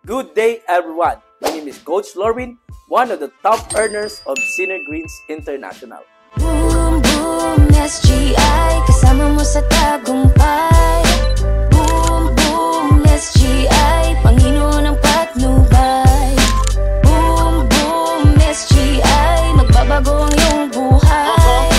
Good day, everyone. My name is Coach Lorwin, one of the top earners of Senior Greens International. Boom, boom, SGI, kasama mo sa tagumpay. Boom, boom, SGI, Panginoon ng patnubay. Boom, boom, SGI, magbabago ang iyong buhay.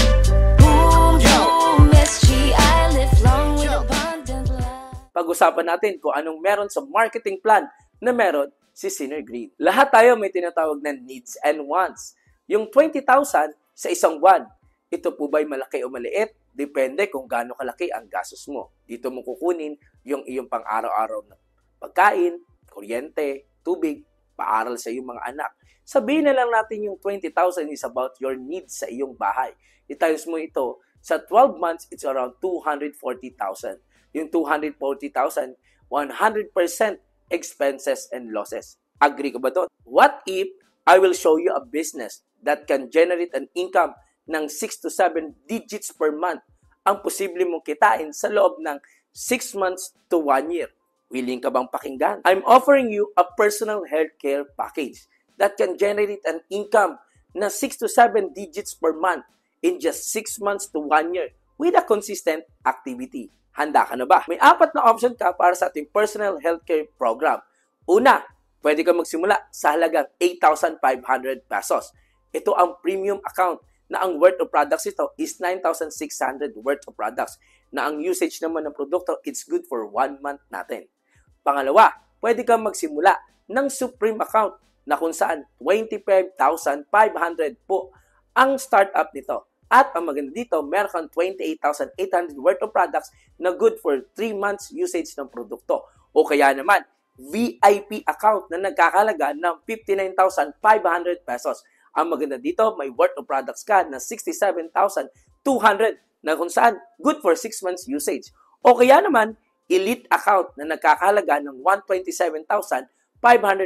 Boom, boom, SGI, live long with abundant life. Pag-usapan natin kung anong meron sa marketing plan na meron si Senior Green. Lahat tayo may tinatawag na needs and wants. Yung 20,000 sa isang buwan, ito po ba'y malaki o maliit? Depende kung gaano kalaki ang gastos mo. Dito mo kukunin yung iyong pang-araw-araw na pagkain, kuryente, tubig, paaral sa iyong mga anak. Sabihin na lang natin yung 20,000 is about your needs sa iyong bahay. I-times mo ito, sa 12 months, it's around 240,000. Yung 240,000, 100% expenses and losses. Agree ka ba doon? What if I will show you a business that can generate an income ng 6 to 7 digits per month ang posible mong kitain sa loob ng 6 months to 1 year? Willing ka bang pakinggan? I'm offering you a personal healthcare package that can generate an income na 6 to 7 digits per month in just 6 months to 1 year with a consistent activity. Handa ka na ba? May 4 na option ka para sa ating personal healthcare program. Una, pwede ka magsimula sa halagang 8,500 pesos. Ito ang premium account na ang worth of products ito is 9,600 worth of products na ang usage naman ng produkto, it's good for 1 month natin. Pangalawa, pwede kang magsimula ng Supreme account na kung saan 25,500 po ang startup nito. At ang maganda dito, meron kang 28,800 worth of products na good for 3 months usage ng produkto. O kaya naman, VIP account na nagkakalaga ng 59,500 pesos. Ang maganda dito, may worth of products ka na 67,200 na kung saan good for 6 months usage. O kaya naman, Elite account na nagkakalaga ng 127,500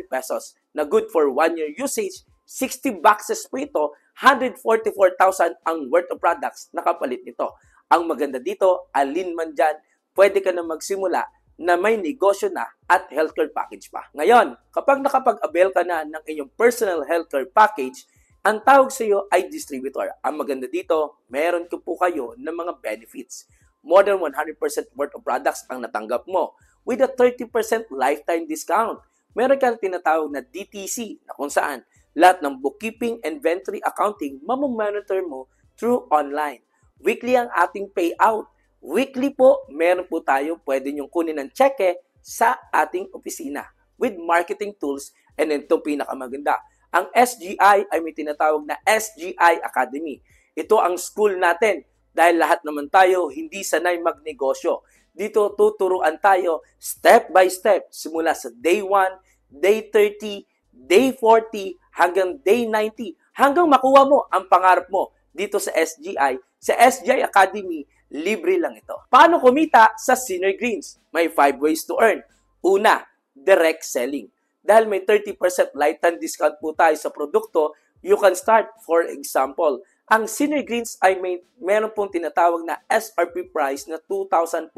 pesos na good for 1 year usage. 60 boxes po ito, 144,000 ang worth of products na kapalit nito. Ang maganda dito, alin man dyan, pwede ka na magsimula na may negosyo na at healthcare package pa. Ngayon, kapag nakapag-avail ka na ng inyong personal healthcare package, ang tawag sa iyo ay distributor. Ang maganda dito, meron ko po kayo ng mga benefits. More than 100% worth of products ang natanggap mo with a 30% lifetime discount. Meron kang tinatawag na DTC na kung saan lahat ng bookkeeping, inventory, accounting, mamamonitor mo through online. Weekly ang ating payout. Weekly po, meron po tayo pwede nyong kunin ng cheque sa ating opisina with marketing tools. And then ito pinakamaganda. Ang SGI ay may tinatawag na SGI Academy. Ito ang school natin dahil lahat naman tayo hindi sanay magnegosyo. Dito tuturuan tayo step by step simula sa day 1, day 30, day 40, hanggang day 90, hanggang makuha mo ang pangarap mo dito sa SGI. Sa SGI Academy, libre lang ito. Paano kumita sa Senior Greens? May 5 ways to earn. Una, direct selling. Dahil may 30% lifetime discount po tayo sa produkto, you can start. For example, ang Senior Greens ay meron pong tinatawag na SRP price na 2,400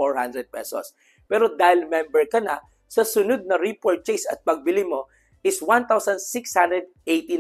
pesos. Pero dahil member ka na, sa sunod na repurchase at pagbili mo, is 1,680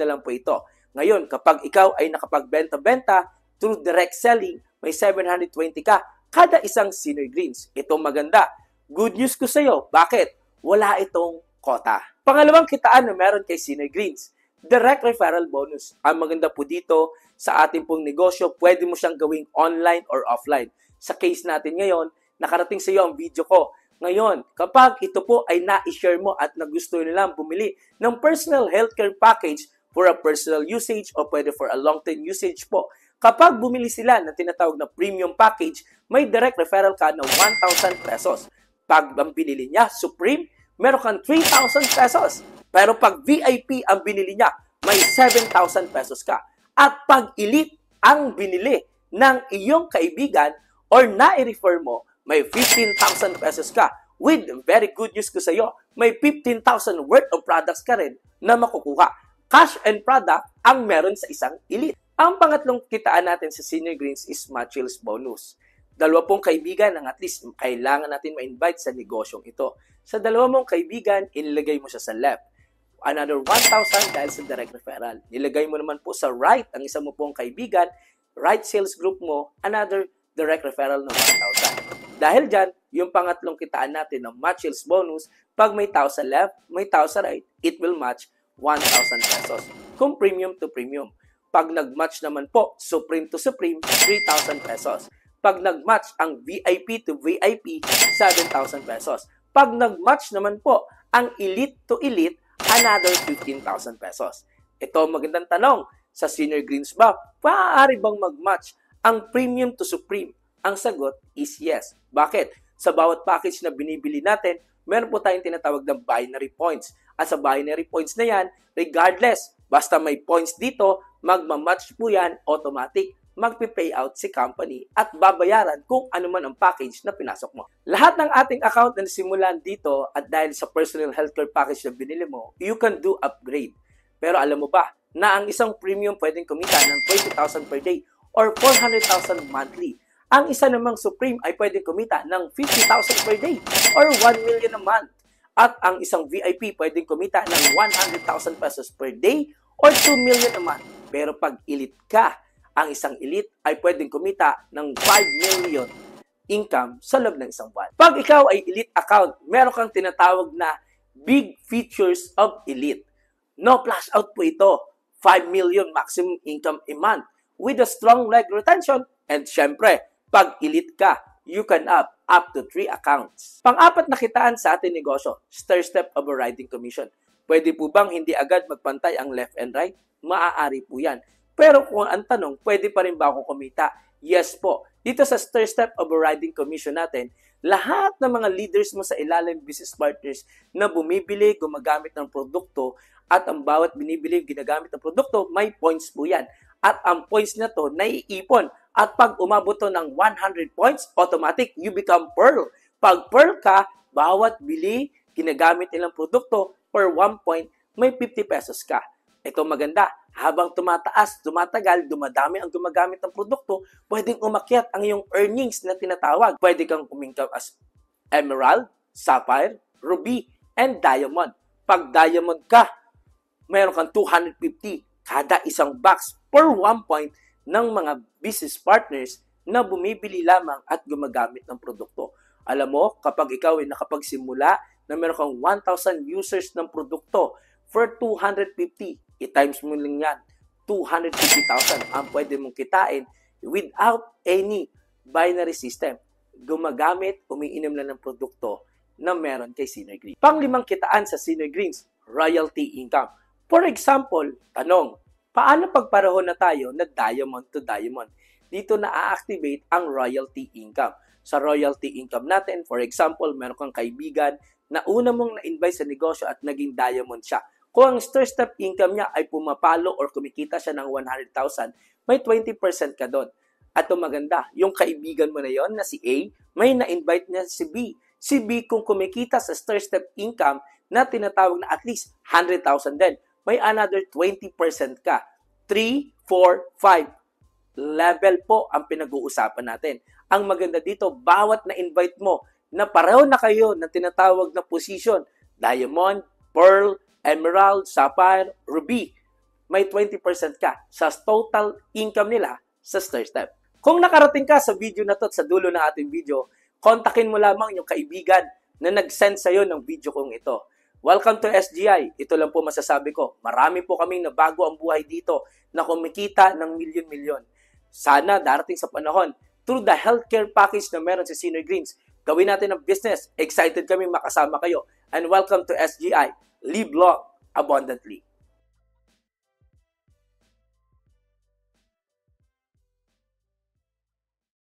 na lang po ito. Ngayon, kapag ikaw ay nakapagbenta-benta through direct selling, may 720 ka kada isang Senior Greens. Ito maganda. Good news ko sa iyo. Bakit? Wala itong quota. Pangalawang kitaan na meron kay Senior Greens, direct referral bonus. Ang maganda po dito sa ating pong negosyo, pwede mo siyang gawing online or offline. Sa case natin ngayon, nakarating sa iyo ang video ko. Ngayon, kapag ito po ay na-share mo at nagusto nilang bumili ng personal healthcare package for a personal usage o pwede for a long-term usage po, kapag bumili sila ng tinatawag na premium package, may direct referral ka ng 1,000 pesos. Pag ang binili niya, Supreme, meron kang 3,000 pesos. Pero pag VIP ang binili niya, may 7,000 pesos ka. At pag Elite ang binili ng iyong kaibigan or na-refer mo, may 15,000 pesos ka. With very good news ko sa iyo, may 15,000 worth of products ka rin na makukuha. Cash and product ang meron sa isang Elite. Ang pangatlong kitaan natin sa Senior Greens is Matchills bonus. Dalawa pong kaibigan ang at least kailangan natin ma-invite sa negosyong ito. Sa dalawa mong kaibigan, inilagay mo siya sa left. Another 1,000 dahil sa direct referral. Nilagay mo naman po sa right ang isa mo pong kaibigan, right sales group mo, another direct referral ng 1,000. Dahil dyan, yung pangatlong kitaan natin ng match sales bonus, pag may tao sa left, may tao sa right, it will match 1,000 pesos. Kung premium to premium. Pag nag-match naman po, supreme to supreme, 3,000 pesos. Pag nag-match ang VIP to VIP, 7,000 pesos. Pag nag-match naman po ang elite to elite, another 15,000 pesos. Ito ang magandang tanong. Sa Senior Greens ba, maaari bang mag-match ang premium to supreme? Ang sagot is yes. Bakit? Sa bawat package na binibili natin, meron po tayong tinatawag na binary points. At sa binary points na yan, regardless, basta may points dito, magmamatch po yan automatic. Magpi-payout si company at babayaran kung ano man ang package na pinasok mo. Lahat ng ating account na nasimulan dito at dahil sa personal healthcare package na binili mo, you can do upgrade. Pero alam mo ba na ang isang premium pwedeng kumita ng 20,000 per day or 400,000 monthly. Ang isa namang supreme ay pwedeng kumita ng 50,000 per day or 1 million a month. At ang isang VIP pwedeng kumita ng 100,000 pesos per day or 2 million a month. Pero pag elite ka, ang isang elite ay pwedeng kumita ng 5 million income sa loob ng isang buwan. Pag ikaw ay elite account, meron kang tinatawag na big features of elite. No flash out po ito. 5 million maximum income a month with a strong leg retention. And syempre, pag elite ka, you can up to 3 accounts. Pang-apat na kitaan sa ating negosyo, stair-step overriding commission. Pwede po bang hindi agad magpantay ang left and right? Maaari po yan. Pero kung ang tanong, pwede pa rin ba ako kumita? Yes po. Dito sa stair-step overriding commission natin, lahat ng mga leaders mo sa ilalim business partners na bumibili, gumagamit ng produkto at ang bawat binibili, ginagamit ng produkto, may points po yan. At ang points na to, naiipon. At pag umabot to ng 100 points, automatic, you become Pearl. Pag Pearl ka, bawat bili, ginagamit nilang produkto, per 1 point, may 50 pesos ka. Ito maganda. Habang tumataas, tumatagal, dumadami ang gumagamit ng produkto, pwedeng umakyat ang iyong earnings na tinatawag. Pwede kang kumingkaw as Emerald, Sapphire, Ruby, and Diamond. Pag Diamond ka, mayroon kang 250 kada isang box per 1 point ng mga business partners na bumibili lamang at gumagamit ng produkto. Alam mo, kapag ikaw ay nakapagsimula na meron kang 1,000 users ng produkto for 250, i-times mo lang yan, 250,000 ang pwede mong kitain without any binary system. Gumagamit, umiinom lang ng produkto na meron kay Senior Greens. Panglimang kitaan sa Senior Greens, royalty income. For example, tanong, paano pagparehon na tayo na diamond to diamond? Dito na-activate ang royalty income. Sa royalty income natin, for example, meron kang kaibigan na una mong na-invite sa negosyo at naging diamond siya. Kung ang stair-step income niya ay pumapalo or kumikita siya ng 100,000, may 20% ka doon. At ang maganda, yung kaibigan mo na yon na si A, may na-invite niya si B. Si B kung kumikita sa stair-step income na tinatawag na at least 100,000 din, may another 20% ka. 3, 4, 5. Level po ang pinag-uusapan natin. Ang maganda dito, bawat na-invite mo na pareho na kayo na tinatawag na position, Diamond, Pearl, Emerald, Sapphire, Ruby, may 20% ka sa total income nila sa stair-step. Kung nakarating ka sa video na to at sa dulo ng ating video, kontakin mo lamang yung kaibigan na nag-send sa'yo ng video kong ito. Welcome to SGI. Ito lang po masasabi ko. Marami po kaming nabago ang buhay dito na kumikita ng milyon-milyon. Sana darating sa panahon, through the healthcare package na meron sa Senior Greens, gawin natin ang business. Excited kami makasama kayo. And welcome to SGI. Live long, abundantly.